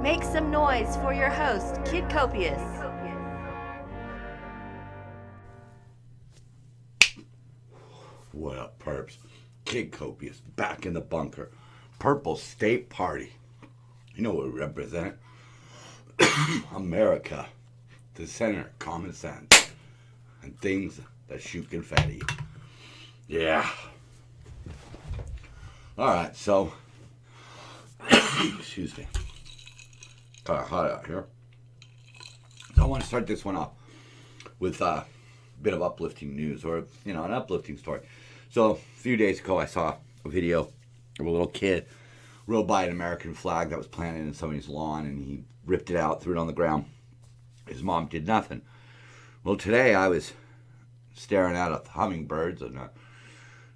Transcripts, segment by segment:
Make some noise for your host, Kid Copious. What up, perps? Kid Copious, back in the bunker. Purple State Party. You know what we represent? America. The center, common sense. And things that shoot confetti. Yeah. Alright, so... excuse me. Kind of hot out here. So I want to start this one off with a bit of uplifting news, or, an uplifting story. So, a few days ago, I saw a video of a little kid rode by an American flag that was planted in somebody's lawn, and he ripped it out, threw it on the ground. His mom did nothing. Well, today I was staring at the hummingbirds, and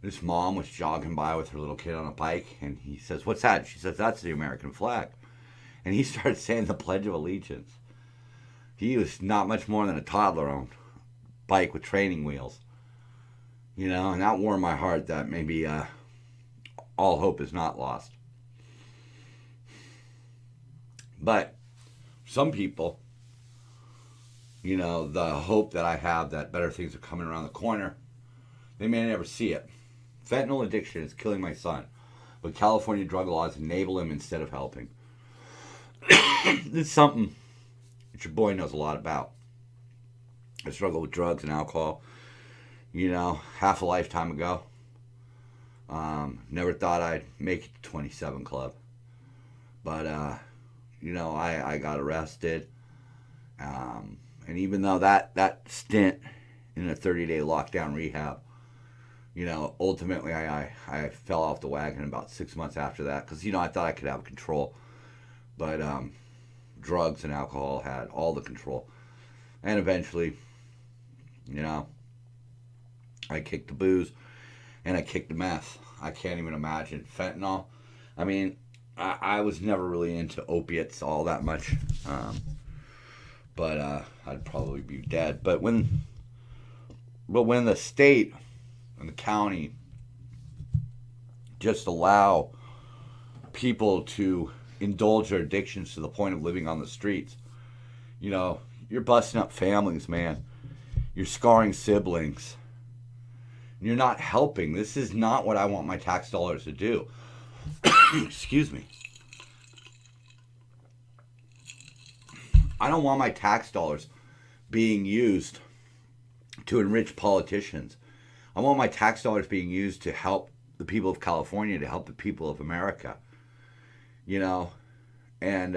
this mom was jogging by with her little kid on a bike, and he says, "What's that?" She says, "That's the American flag." And he started saying the Pledge of Allegiance. He was not much more than a toddler on a bike with training wheels. And that warmed my heart that maybe all hope is not lost. But some people, the hope that I have that better things are coming around the corner, they may never see it. Fentanyl addiction is killing my son, but California drug laws enable him instead of helping. This is something that your boy knows a lot about. I struggled with drugs and alcohol, half a lifetime ago. Never thought I'd make it to 27 Club. But, I got arrested. And even though that stint in a 30-day lockdown rehab, ultimately I fell off the wagon about 6 months after that because, I thought I could have control. But drugs and alcohol had all the control. And eventually, I kicked the booze and I kicked the meth. I can't even imagine. Fentanyl. I mean, I was never really into opiates all that much. But I'd probably be dead. But when the state and the county just allow people to indulge their addictions to the point of living on the streets, you're busting up families, man. You're scarring siblings. You're not helping. This is not what I want my tax dollars to do. Excuse me. I don't want my tax dollars being used to enrich politicians. I want my tax dollars being used to help the people of California, to help the people of America. And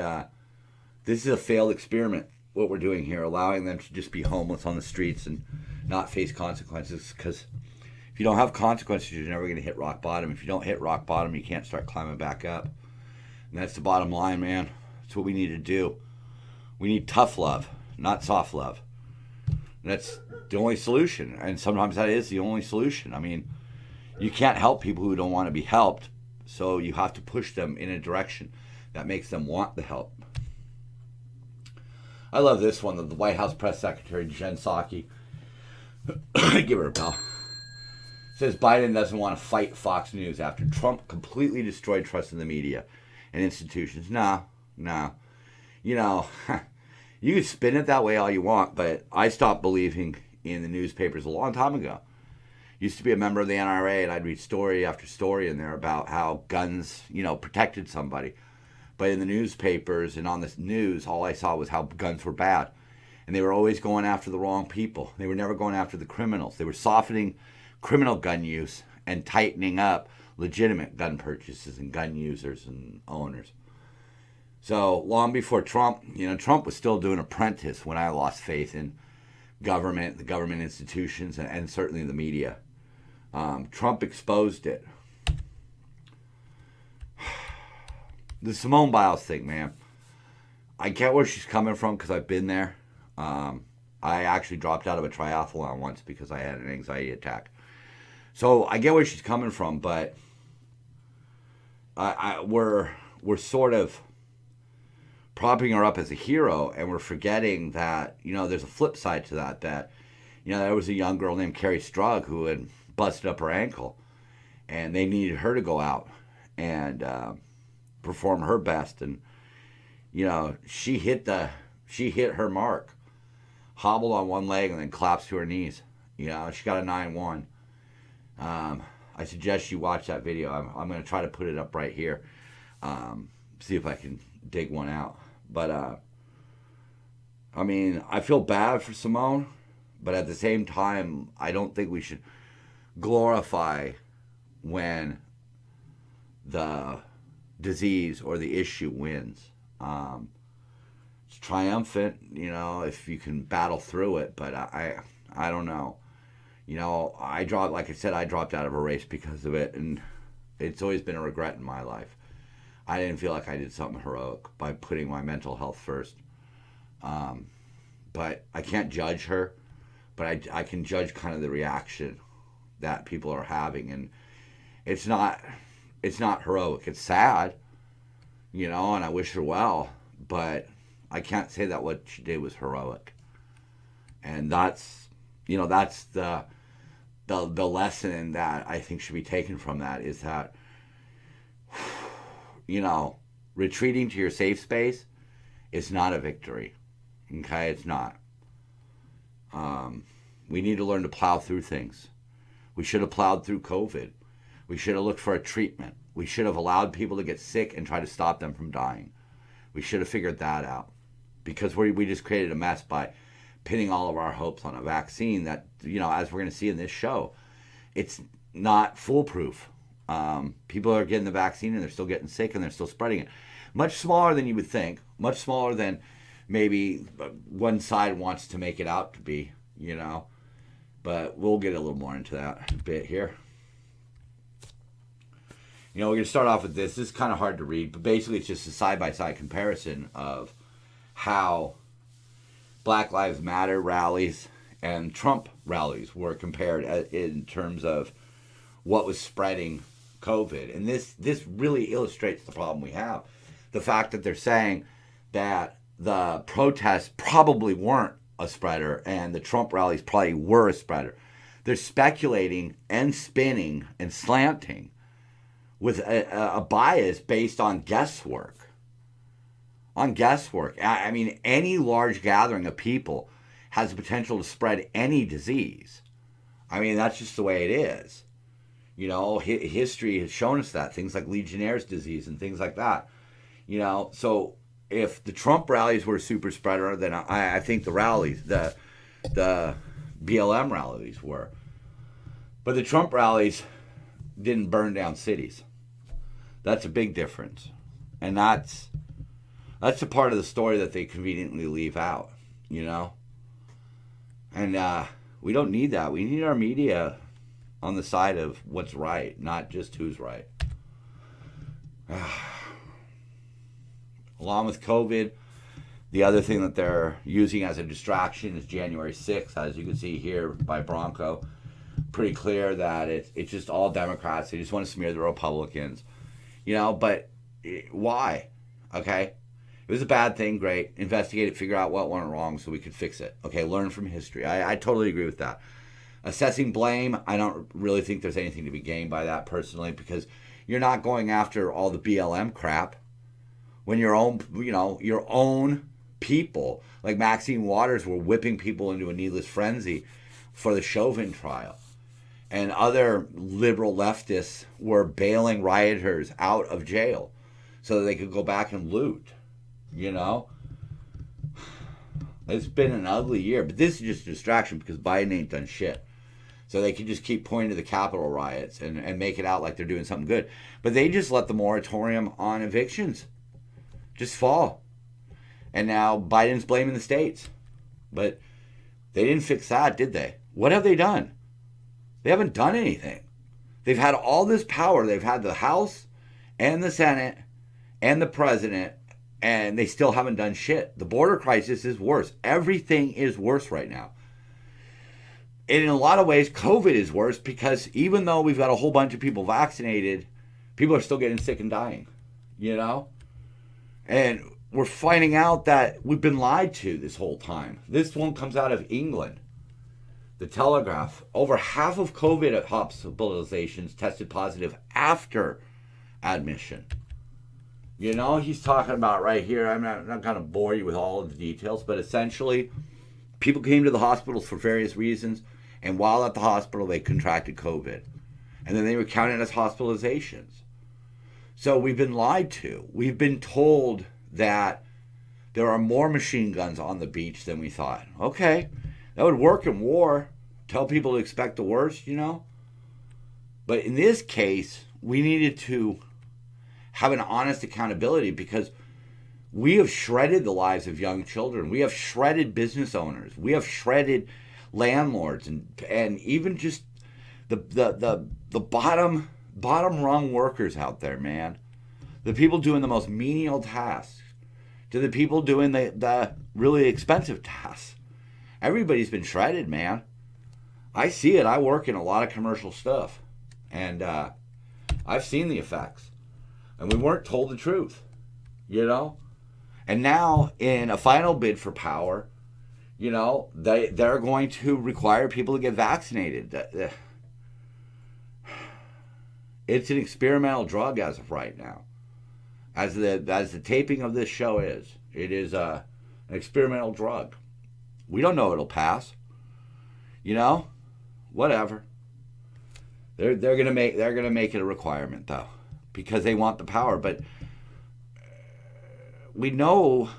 this is a failed experiment, what we're doing here, allowing them to just be homeless on the streets and not face consequences, because if you don't have consequences, you're never going to hit rock bottom. If you don't hit rock bottom, you can't start climbing back up. And that's the bottom line, man. That's what we need to do. We need tough love, not soft love. And that's the only solution, and sometimes that is the only solution. I mean, you can't help people who don't want to be helped, so you have to push them in a direction that makes them want the help. I love this one. The White House Press Secretary, Jen Psaki, give her a bell, says Biden doesn't want to fight Fox News after Trump completely destroyed trust in the media and institutions. No. You can spin it that way all you want, but I stopped believing in the newspapers a long time ago. Used to be a member of the NRA, and I'd read story after story in there about how guns, protected somebody. But in the newspapers and on the news, all I saw was how guns were bad. And they were always going after the wrong people. They were never going after the criminals. They were softening criminal gun use and tightening up legitimate gun purchases and gun users and owners. So long before Trump, Trump was still doing Apprentice when I lost faith in government, the government institutions, and certainly the media. Trump exposed it. The Simone Biles thing, man. I get where she's coming from because I've been there. I actually dropped out of a triathlon once because I had an anxiety attack. So I get where she's coming from, but we're sort of propping her up as a hero, and we're forgetting that, there's a flip side to that, there was a young girl named Carrie Strug who had busted up her ankle, and they needed her to go out and perform her best. And, she hit her mark, hobbled on one leg, and then collapsed to her knees. She got a 9-1. I suggest you watch that video. I'm going to try to put it up right here. See if I can dig one out. But, I feel bad for Simone, but at the same time, I don't think we should glorify when the disease or the issue wins. It's triumphant, if you can battle through it, but I don't know. I dropped out of a race because of it, and it's always been a regret in my life. I didn't feel like I did something heroic by putting my mental health first. But I can't judge her, but I can judge kind of the reaction that people are having, and it's not heroic. It's sad, and I wish her well, but I can't say that what she did was heroic. And that's the lesson that I think should be taken from that is that, retreating to your safe space is not a victory. Okay, it's not. We need to learn to plow through things. We should have plowed through COVID. We should have looked for a treatment. We should have allowed people to get sick and try to stop them from dying. We should have figured that out, because we just created a mess by pinning all of our hopes on a vaccine that, as we're going to see in this show, it's not foolproof. People are getting the vaccine and they're still getting sick and they're still spreading it. Much smaller than you would think. Much smaller than maybe one side wants to make it out to be, But we'll get a little more into that a bit here. We're going to start off with this. This is kind of hard to read, but basically it's just a side-by-side comparison of how Black Lives Matter rallies and Trump rallies were compared in terms of what was spreading COVID. And this really illustrates the problem we have. The fact that they're saying that the protests probably weren't a spreader and the Trump rallies probably were a spreader. They're speculating and spinning and slanting with a bias based on guesswork. Any large gathering of people has the potential to spread any disease. That's just the way it is. History has shown us that. Things like Legionnaire's disease and things like that. So if the Trump rallies were a super spreader, then I think the rallies, the BLM rallies were. But the Trump rallies didn't burn down cities. That's a big difference. And that's the part of the story that they conveniently leave out, And we don't need that. We need our media on the side of what's right, not just who's right. Along with COVID, the other thing that they're using as a distraction is January 6th. As you can see here by Bronco, pretty clear that it's just all Democrats. They just want to smear the Republicans. But why? Okay? It was a bad thing, great. Investigate it, figure out what went wrong so we could fix it. Okay, learn from history. I totally agree with that. Assessing blame, I don't really think there's anything to be gained by that personally, because you're not going after all the BLM crap when your own people, like Maxine Waters, were whipping people into a needless frenzy for the Chauvin trial. And other liberal leftists were bailing rioters out of jail so that they could go back and loot. It's been an ugly year, but this is just a distraction because Biden ain't done shit. So they can just keep pointing to the Capitol riots and make it out like they're doing something good. But they just let the moratorium on evictions just fall. And now Biden's blaming the states. But they didn't fix that, did they? What have they done? They haven't done anything. They've had all this power. They've had the House and the Senate and the president, and they still haven't done shit. The border crisis is worse. Everything is worse right now. And in a lot of ways, COVID is worse because even though we've got a whole bunch of people vaccinated, people are still getting sick and dying, And we're finding out that we've been lied to this whole time. This one comes out of England. The Telegraph. Over half of COVID hospitalizations tested positive after admission. You know, he's talking about right here. I'm not going to bore you with all of the details, but essentially, people came to the hospitals for various reasons, and while at the hospital, they contracted COVID. And then they were counted as hospitalizations. So we've been lied to. We've been told that there are more machine guns on the beach than we thought. Okay, that would work in war. Tell people to expect the worst, you know? But in this case, we needed to have an honest accountability because we have shredded the lives of young children. We have shredded business owners. We have shredded landlords and even just the bottom rung workers out there, man. The people doing the most menial tasks to the people doing the really expensive tasks. Everybody's been shredded, man. I see it. I work in a lot of commercial stuff. And I've seen the effects. And we weren't told the truth, you know? And now, in a final bid for power, you know, they're going to require people to get vaccinated. It's an experimental drug as of right now. As the taping of this show is, it is an experimental drug. We don't know if it'll pass. You know, whatever. They're gonna make it a requirement though, because they want the power. But we know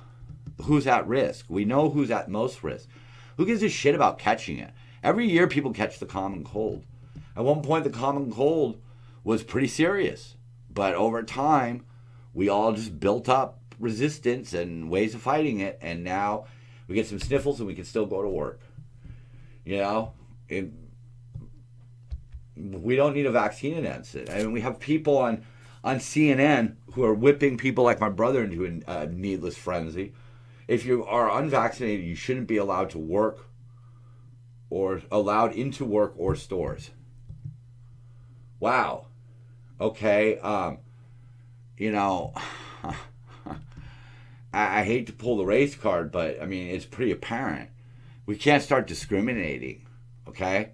who's at risk. We know who's at most risk. Who gives a shit about catching it? Every year people catch the common cold. At one point the common cold was pretty serious. But over time, we all just built up resistance and ways of fighting it. And now we get some sniffles and we can still go to work. You know? We don't need a vaccine against it. I mean, we have people on CNN who are whipping people like my brother into a needless frenzy. If you are unvaccinated, you shouldn't be allowed to work or allowed into work or stores. Wow. Okay. You know, I hate to pull the race card, but I mean, it's pretty apparent. We can't start discriminating. Okay.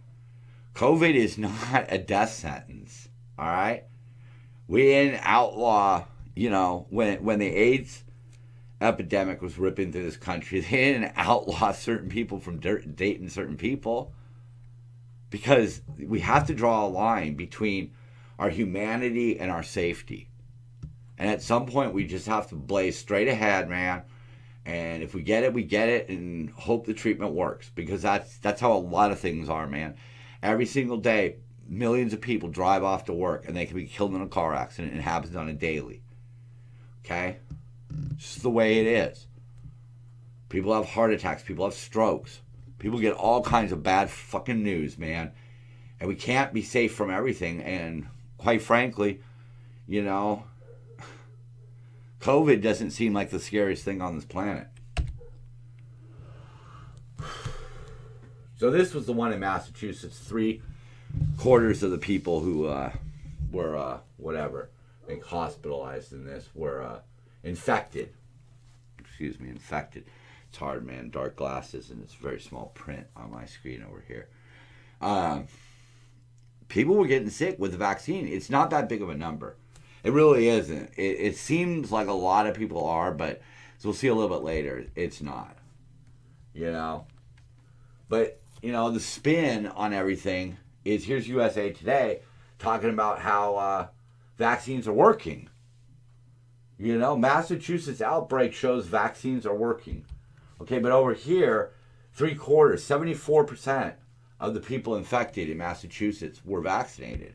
COVID is not a death sentence. All right. We didn't outlaw, you know, when the AIDS epidemic was ripping through this country, they didn't outlaw certain people from dating certain people, because we have to draw a line between our humanity and our safety. And at some point, we just have to blaze straight ahead, man. And if we get it, we get it, and hope the treatment works, because that's how a lot of things are, man. Every single day, millions of people drive off to work, and they can be killed in a car accident. It happens on a daily. Okay? It's just the way it is. People have heart attacks. People have strokes. People get all kinds of bad fucking news, man. And we can't be safe from everything. And quite frankly, you know, COVID doesn't seem like the scariest thing on this planet. So this was the one in Massachusetts. 3/4 of the people who were hospitalized in this were infected. Excuse me, infected. It's hard, man. Dark glasses, and it's very small print on my screen over here. People were getting sick with the vaccine. It's not that big of a number. It really isn't. It seems like a lot of people are, but as we'll see a little bit later, it's not. You know? But, you know, the spin on everything is, here's USA Today talking about how vaccines are working. You know, Massachusetts outbreak shows vaccines are working. Okay, but over here, 3/4, 74% of the people infected in Massachusetts were vaccinated.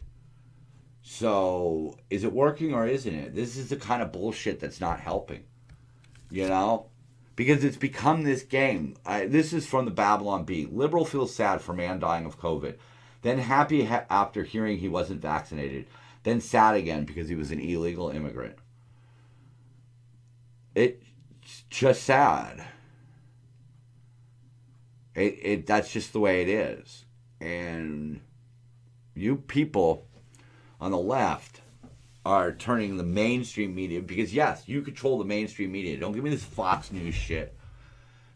So, is it working or isn't it? This is the kind of bullshit that's not helping. You know? Because it's become this game. This is from the Babylon Bee. Liberal feels sad for man dying of COVID. Then happy after hearing he wasn't vaccinated. Then sad again because he was an illegal immigrant. It's just sad. That's just the way it is. And you people on the left are turning the mainstream media, because yes, you control the mainstream media. Don't give me this Fox News shit.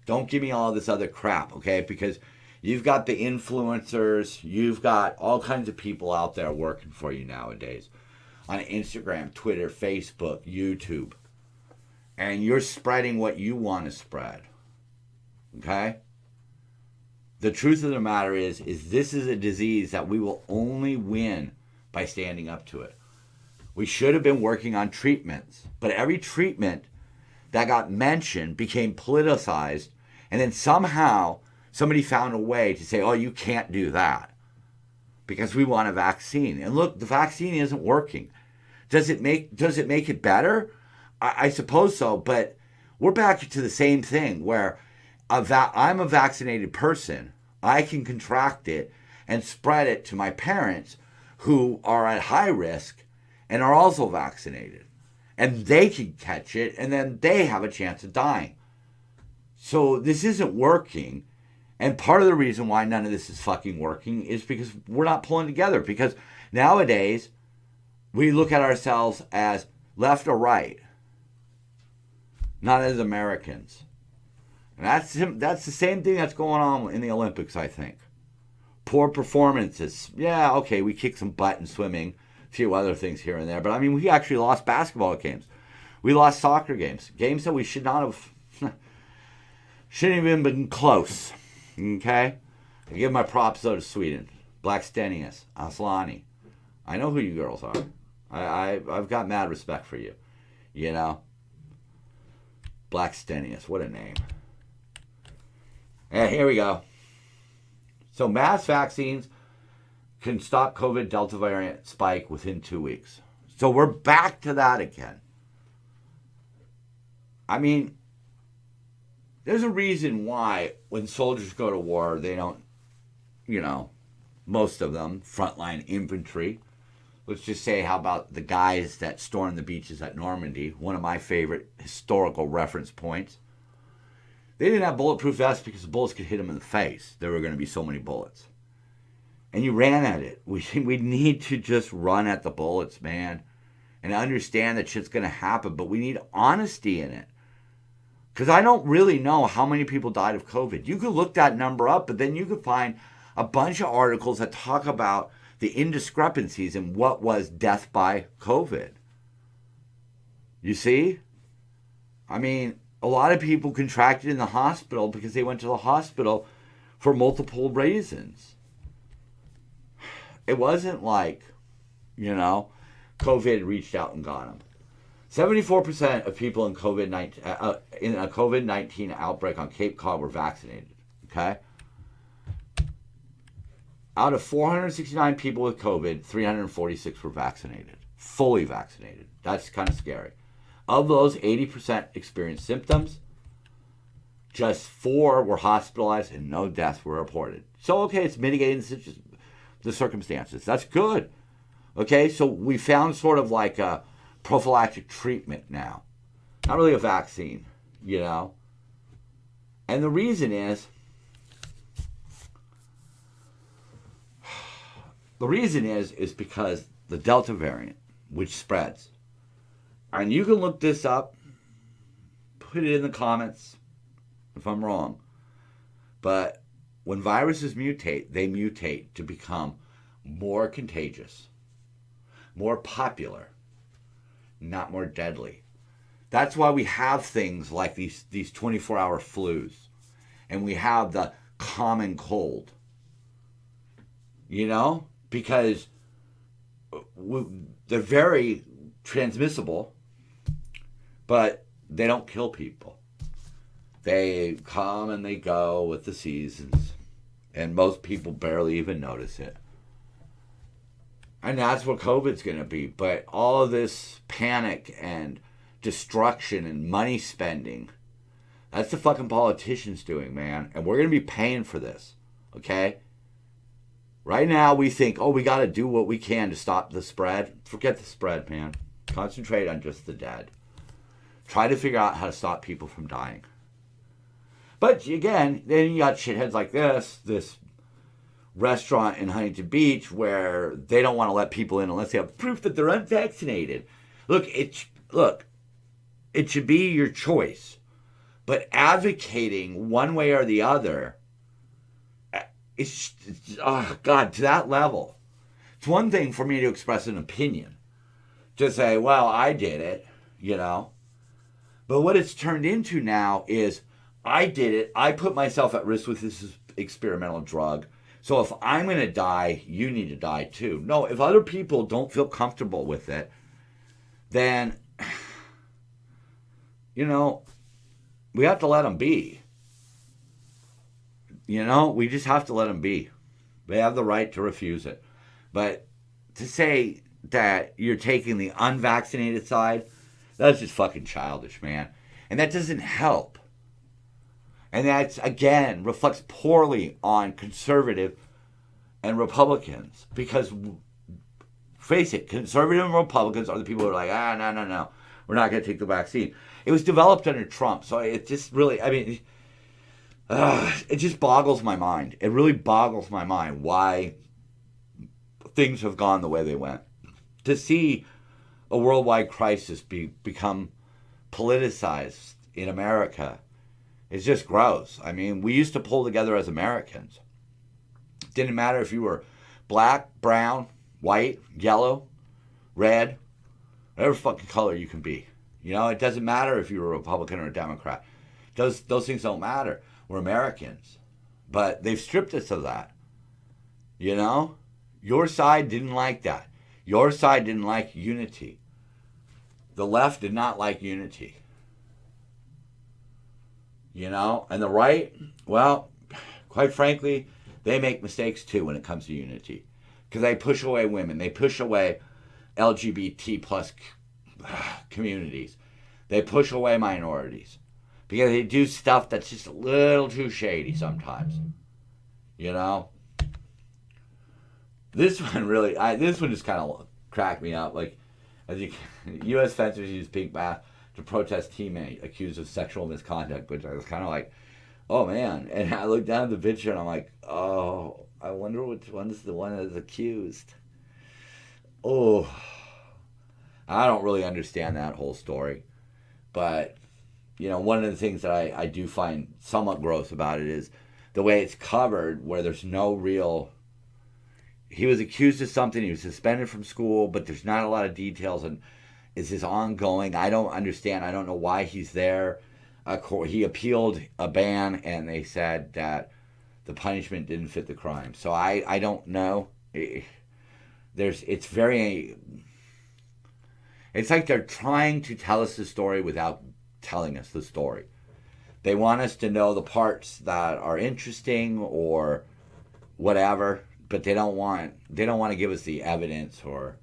Don't give me all this other crap, okay? Because you've got the influencers, you've got all kinds of people out there working for you nowadays on Instagram, Twitter, Facebook, YouTube. and you're spreading what you want to spread. Okay? The truth of the matter is this is a disease that we will only win by standing up to it. We should have been working on treatments, but every treatment that got mentioned became politicized, and then somehow somebody found a way to say, oh, you can't do that because we want a vaccine. And look, the vaccine isn't working. Does it make it better? I suppose so, but we're back to the same thing where I'm a vaccinated person. I can contract it and spread it to my parents who are at high risk and are also vaccinated. And they can catch it, and then they have a chance of dying. So this isn't working. And part of the reason why none of this is fucking working is because we're not pulling together. Because nowadays, we look at ourselves as left or right, not as Americans. And that's the same thing that's going on in the Olympics, I think. Poor performances. Yeah, okay, we kicked some butt in swimming, a few other things here and there. But, I mean, we actually lost basketball games. We lost soccer games. Games that we should not have... shouldn't have even been close. Okay? I give my props, though, to Sweden. Blackstenius, Aslani. I know who you girls are. I've got mad respect for you. You know? Blackstenius, what a name. And here we go. So mass vaccines can stop COVID Delta variant spike within 2 weeks. So we're back to that again. I mean, there's a reason why when soldiers go to war, they don't, most of them, frontline infantry. Let's just say, how about the guys that stormed the beaches at Normandy, one of my favorite historical reference points. They didn't have bulletproof vests because the bullets could hit them in the face. There were going to be so many bullets. And you ran at it. We need to just run at the bullets, man. And understand that shit's going to happen. But we need honesty in it. Because I don't really know how many people died of COVID. You could look that number up, but then you could find a bunch of articles that talk about the indiscrepancies in what was death by COVID. You see? I mean, a lot of people contracted in the hospital because they went to the hospital for multiple reasons. It wasn't like, COVID reached out and got them. 74% of people in in a COVID-19 outbreak on Cape Cod were vaccinated. Okay? Out of 469 people with COVID, 346 were vaccinated. Fully vaccinated. That's kind of scary. Of those, 80% experienced symptoms. Just 4 were hospitalized and no deaths were reported. So, okay, it's mitigating the circumstances. That's good. Okay, so we found sort of like a prophylactic treatment now. Not really a vaccine, And the reason is... is because the Delta variant, which spreads. And you can look this up, put it in the comments if I'm wrong. But when viruses mutate, they mutate to become more contagious, more popular, not more deadly. That's why we have things like these 24-hour flus. And we have the common cold. Because they're very transmissible, but they don't kill people. They come and they go with the seasons, and most people barely even notice it. And that's what COVID's going to be. But all of this panic and destruction and money spending, that's the fucking politicians doing, man. And we're going to be paying for this, okay? Right now, we think, we got to do what we can to stop the spread. Forget the spread, man. Concentrate on just the dead. Try to figure out how to stop people from dying. But, again, then you got shitheads like this restaurant in Huntington Beach where they don't want to let people in unless they have proof that they're unvaccinated. Look, it should be your choice. But advocating one way or the other... It's to that level. It's one thing for me to express an opinion. To say, well, I did it, But what it's turned into now is I did it. I put myself at risk with this experimental drug. So if I'm going to die, you need to die too. No, if other people don't feel comfortable with it, then, you know, we have to let them be. You know, we just have to let them be. They have the right to refuse it. But to say that you're taking the unvaccinated side, that's just fucking childish, man. And that doesn't help. And that's, again, reflects poorly on conservative and Republicans. Because, face it, conservative and Republicans are the people who are like, no. We're not going to take the vaccine. It was developed under Trump. So it just really, I mean, it just boggles my mind. It really boggles my mind why things have gone the way they went. To see a worldwide crisis become politicized in America is just gross. I mean, we used to pull together as Americans. It didn't matter if you were black, brown, white, yellow, red, whatever fucking color you can be. You know, it doesn't matter if you're a Republican or a Democrat. Those things don't matter. We're Americans. But they've stripped us of that. You know? Your side didn't like that. Your side didn't like unity. The left did not like unity. You know? And the right, well, quite frankly, they make mistakes too when it comes to unity. Because they push away women. They push away LGBT plus communities. They push away minorities. Because they do stuff that's just a little too shady sometimes. You know? This one really, this one just kind of cracked me up. Like, U.S. fencers use pink mask to protest teammate accused of sexual misconduct, which I was kind of like, oh man. And I looked down at the picture and I'm like, oh, I wonder which one's the one that's accused. Oh, I don't really understand that whole story. But, you know, one of the things that I do find somewhat gross about it is the way it's covered, where there's no real... He was accused of something, he was suspended from school, but there's not a lot of details, and is this ongoing? I don't understand. I don't know why he's there. He appealed a ban, and they said that the punishment didn't fit the crime. So I don't know. It's like they're trying to tell us the story without telling us the story. They want us to know the parts that are interesting or whatever, but they don't want to give us the evidence or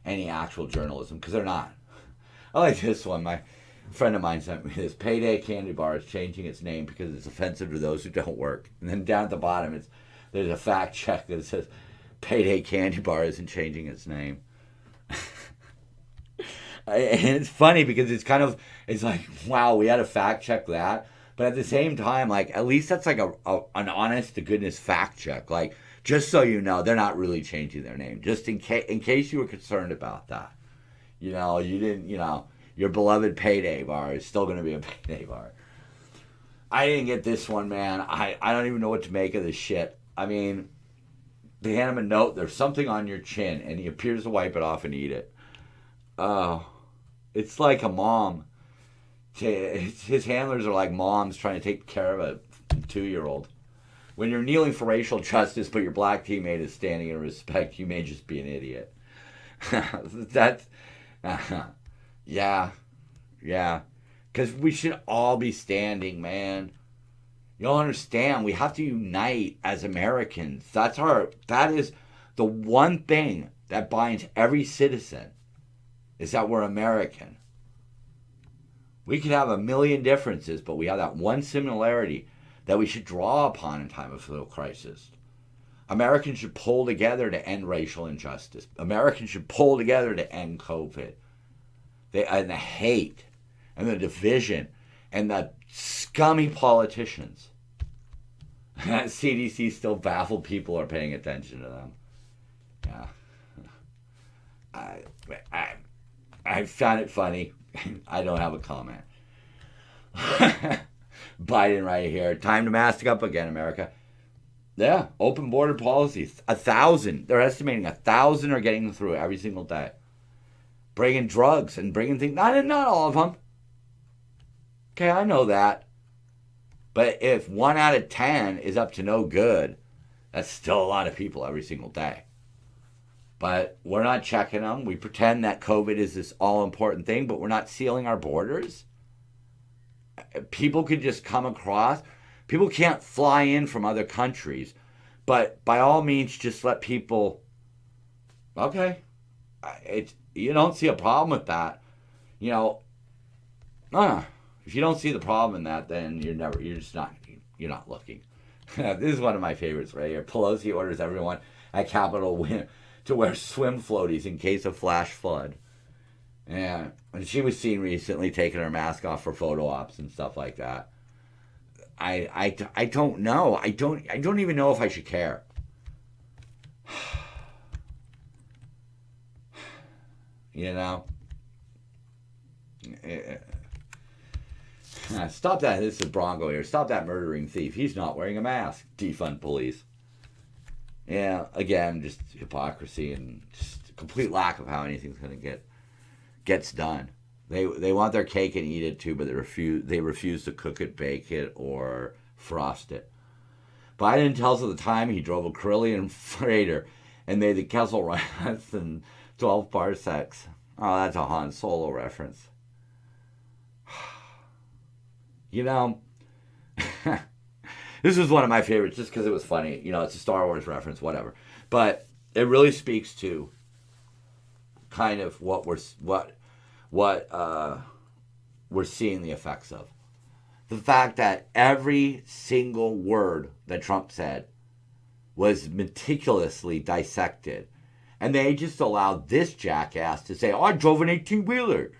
any actual journalism, because they're not. I like this one. My friend of mine sent me this. Payday candy bar is changing its name because it's offensive to those who don't work. And then down at the bottom, there's a fact check that says Payday candy bar isn't changing its name. And it's funny because it's like, wow, we had to fact check that. But at the same time, like, at least that's like an honest to goodness fact check. Like, just so you know, they're not really changing their name. Just in case you were concerned about that. You know, you didn't, you know, your beloved Payday bar is still going to be a Payday bar. I didn't get this one, man. I don't even know what to make of this shit. I mean, they hand him a note, there's something on your chin, and he appears to wipe it off and eat it. Oh, it's like a mom. His handlers are like moms trying to take care of a 2-year-old. When you're kneeling for racial justice, but your black teammate is standing in respect, you may just be an idiot. That's, yeah. Because we should all be standing, man. You don't understand. We have to unite as Americans. That is the one thing that binds every citizen, is that we're American. We could have a million differences, but we have that one similarity that we should draw upon in time of political crisis. Americans should pull together to end racial injustice. Americans should pull together to end COVID. And the hate and the division and the scummy politicians. CDC still baffled people are paying attention to them. Yeah. I found it funny. I don't have a comment. Biden right here. Time to mask up again, America. Yeah, open border policies. 1,000. They're estimating 1,000 are getting through every single day. Bringing drugs and bringing things. Not all of them. Okay, I know that. But if 1 out of 10 is up to no good, that's still a lot of people every single day. But we're not checking them. We pretend that COVID is this all-important thing, but we're not sealing our borders. People could just come across. People can't fly in from other countries. But by all means, just let people... Okay. You don't see a problem with that. You know, if you don't see the problem in that, then you're not looking. This is one of my favorites right here. Pelosi orders everyone at Capitol to wear swim floaties in case of flash flood. And she was seen recently taking her mask off for photo ops and stuff like that. I don't know. I don't even know if I should care. You know? Stop that. This is Bronco here. Stop that murdering thief. He's not wearing a mask. Defund police. Yeah, again, just hypocrisy and just complete lack of how anything's going to gets done. They want their cake and eat it too, but they refuse to cook it, bake it, or frost it. Biden tells of the time he drove a Carillion freighter and made the Kessel run less than 12 parsecs. Oh, that's a Han Solo reference. You know, this is one of my favorites just because it was funny. You know, it's a Star Wars reference, whatever. But it really speaks to kind of what we're seeing the effects of. The fact that every single word that Trump said was meticulously dissected. And they just allowed this jackass to say, oh, I drove an 18-wheeler.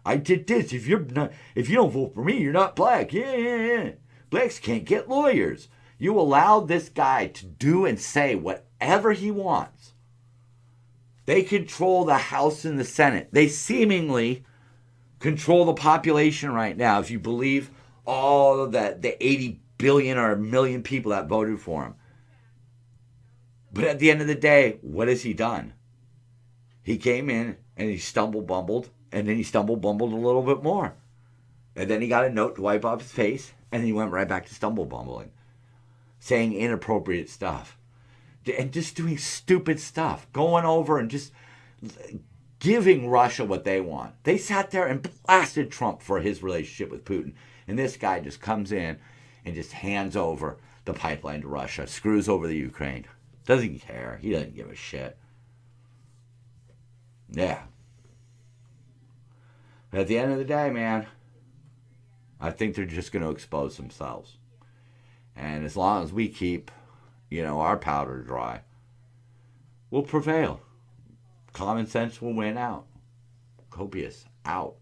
I did this. If you don't vote for me, you're not black. Yeah. Blacks can't get lawyers. You allow this guy to do and say whatever he wants. They control the House and the Senate. They seemingly control the population right now, if you believe all of the 80 billion or a million people that voted for him. But at the end of the day, what has he done? He came in and he stumble-bumbled, and then he stumble-bumbled a little bit more. And then he got a note to wipe off his face, and he went right back to stumble-bumbling, saying inappropriate stuff, and just doing stupid stuff, going over and just giving Russia what they want. They sat there and blasted Trump for his relationship with Putin, and this guy just comes in and just hands over the pipeline to Russia, screws over the Ukraine. Doesn't care. He doesn't give a shit. Yeah. But at the end of the day, man, I think they're just going to expose themselves. And as long as we keep, our powder dry, we'll prevail. Common sense will win out. Copious, out.